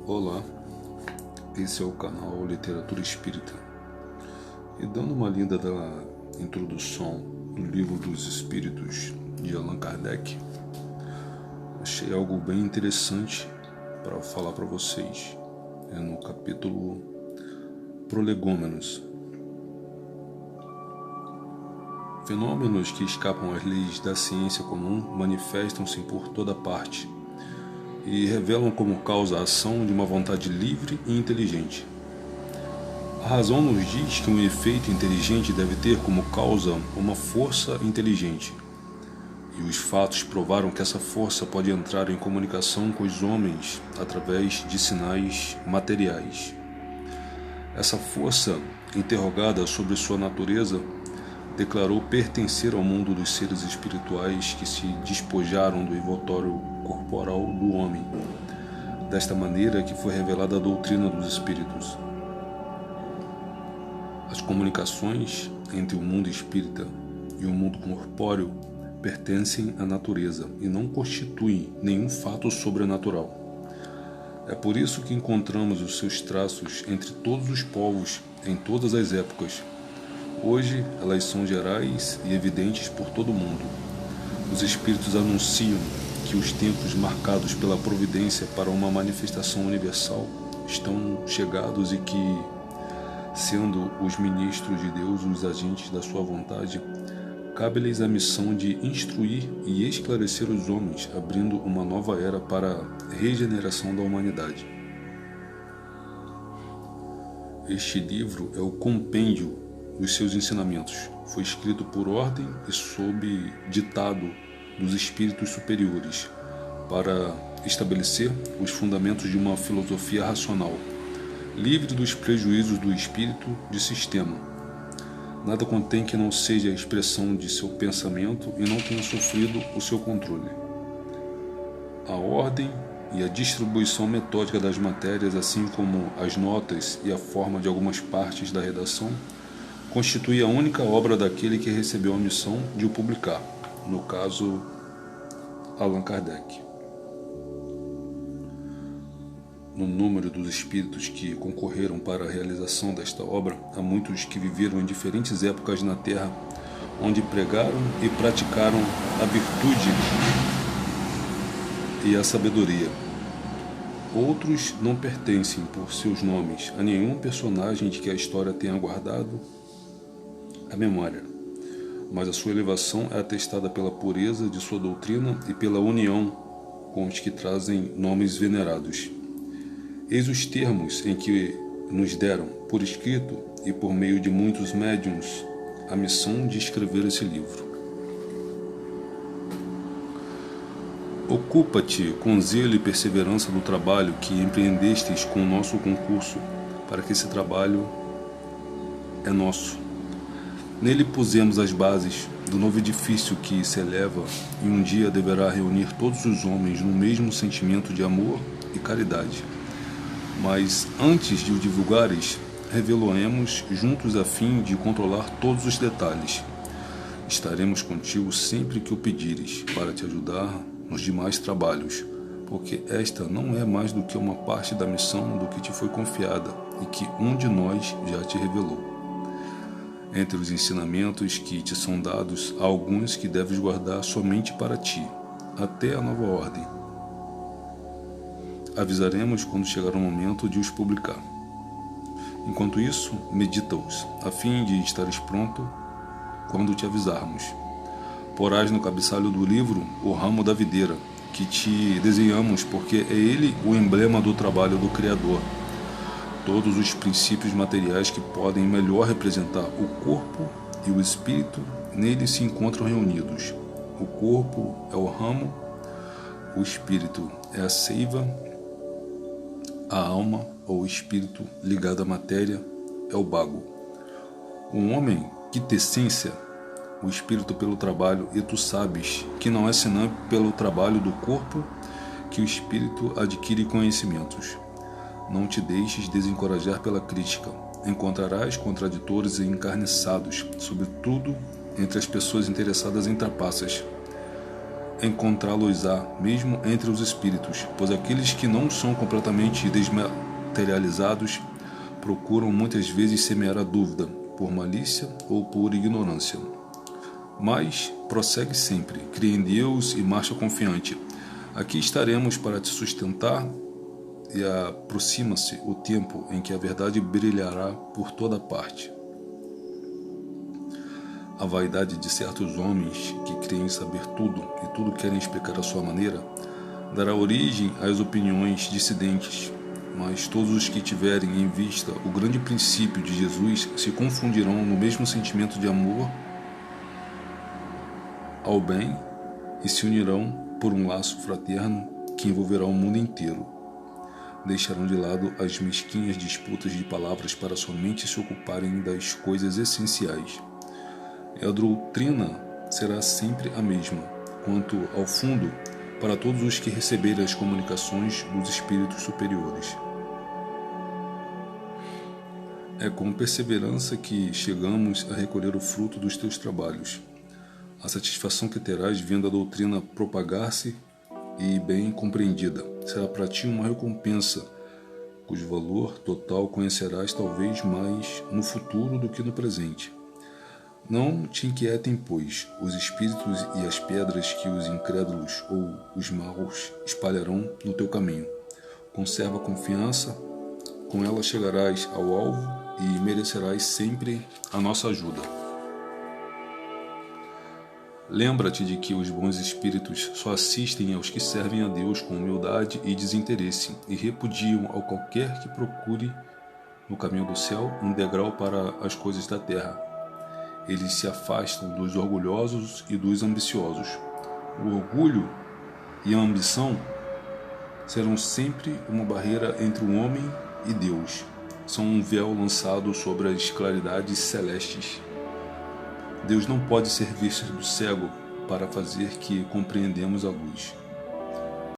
Olá, esse é o canal Literatura Espírita. E dando uma lida da introdução do Livro dos Espíritos de Allan Kardec, achei algo bem interessante para falar para vocês. É no capítulo Prolegômenos. Fenômenos que escapam às leis da ciência comum manifestam-se por toda parte e revelam como causa a ação de uma vontade livre e inteligente. A razão nos diz que um efeito inteligente deve ter como causa uma força inteligente, e os fatos provaram que essa força pode entrar em comunicação com os homens através de sinais materiais. Essa força, interrogada sobre sua natureza, declarou pertencer ao mundo dos seres espirituais que se despojaram do envoltório corporal do homem. Desta maneira que foi revelada a doutrina dos espíritos. As comunicações entre o mundo espírita e o mundo corpóreo pertencem à natureza e não constituem nenhum fato sobrenatural. É por isso que encontramos os seus traços entre todos os povos, em todas as épocas. Hoje, elas são gerais e evidentes por todo o mundo. Os espíritos anunciam que os tempos marcados pela providência para uma manifestação universal estão chegados e que, sendo os ministros de Deus os agentes da sua vontade, cabe-lhes a missão de instruir e esclarecer os homens, abrindo uma nova era para a regeneração da humanidade. Este livro é o compêndio dos seus ensinamentos. Foi escrito por ordem e sob ditado dos espíritos superiores, para estabelecer os fundamentos de uma filosofia racional, livre dos prejuízos do espírito de sistema. Nada contém que não seja a expressão de seu pensamento e não tenha sofrido o seu controle. A ordem e a distribuição metódica das matérias, assim como as notas e a forma de algumas partes da redação, constitui a única obra daquele que recebeu a missão de o publicar, no caso, Allan Kardec. No número dos espíritos que concorreram para a realização desta obra, há muitos que viveram em diferentes épocas na Terra, onde pregaram e praticaram a virtude e a sabedoria. Outros não pertencem, por seus nomes, a nenhum personagem de que a história tenha guardado a memória, mas a sua elevação é atestada pela pureza de sua doutrina e pela união com os que trazem nomes venerados. Eis os termos em que nos deram, por escrito e por meio de muitos médiuns, a missão de escrever esse livro. Ocupa-te com zelo e perseverança do trabalho que empreendestes com o nosso concurso, para que esse trabalho é nosso. Nele pusemos as bases do novo edifício que se eleva e um dia deverá reunir todos os homens no mesmo sentimento de amor e caridade. Mas antes de o divulgares, revelaremos juntos a fim de controlar todos os detalhes. Estaremos contigo sempre que o pedires, para te ajudar nos demais trabalhos, porque esta não é mais do que uma parte da missão do que te foi confiada e que um de nós já te revelou. Entre os ensinamentos que te são dados, há alguns que deves guardar somente para ti, até a nova ordem. Avisaremos quando chegar o momento de os publicar. Enquanto isso, medita-os, a fim de estares pronto quando te avisarmos. Porás no cabeçalho do livro o ramo da videira, que te desenhamos porque é ele o emblema do trabalho do Criador. Todos os princípios materiais que podem melhor representar o corpo e o espírito nele se encontram reunidos. O corpo é o ramo, o espírito é a seiva, a alma ou o espírito ligado à matéria é o bago. O homem quita essência, o espírito pelo trabalho, e tu sabes que não é senão pelo trabalho do corpo que o espírito adquire conhecimentos. Não te deixes desencorajar pela crítica. Encontrarás contraditores e encarniçados, sobretudo entre as pessoas interessadas em trapaças. encontrá-los-á mesmo entre os espíritos, pois aqueles que não são completamente desmaterializados procuram muitas vezes semear a dúvida, por malícia ou por ignorância. Mas prossegue sempre, crê em Deus e marcha confiante. Aqui estaremos para te sustentar e aproxima-se o tempo em que a verdade brilhará por toda parte. A vaidade de certos homens que creem saber tudo e tudo querem explicar à sua maneira dará origem às opiniões dissidentes, mas todos os que tiverem em vista o grande princípio de Jesus se confundirão no mesmo sentimento de amor ao bem e se unirão por um laço fraterno que envolverá o mundo inteiro. Deixarão de lado as mesquinhas disputas de palavras para somente se ocuparem das coisas essenciais. E a doutrina será sempre a mesma, quanto ao fundo, para todos os que receberem as comunicações dos espíritos superiores. É com perseverança que chegamos a recolher o fruto dos teus trabalhos. A satisfação que terás vendo a doutrina propagar-se e bem compreendida será para ti uma recompensa, cujo valor total conhecerás talvez mais no futuro do que no presente. Não te inquietem, pois, os espíritos e as pedras que os incrédulos ou os maus espalharão no teu caminho. Conserva a confiança, com ela chegarás ao alvo e merecerás sempre a nossa ajuda. Lembra-te de que os bons espíritos só assistem aos que servem a Deus com humildade e desinteresse e repudiam ao qualquer que procure no caminho do céu um degrau para as coisas da terra. Eles se afastam dos orgulhosos e dos ambiciosos. O orgulho e a ambição serão sempre uma barreira entre o homem e Deus. São um véu lançado sobre as claridades celestes. Deus não pode ser visto do cego para fazer que compreendemos a luz.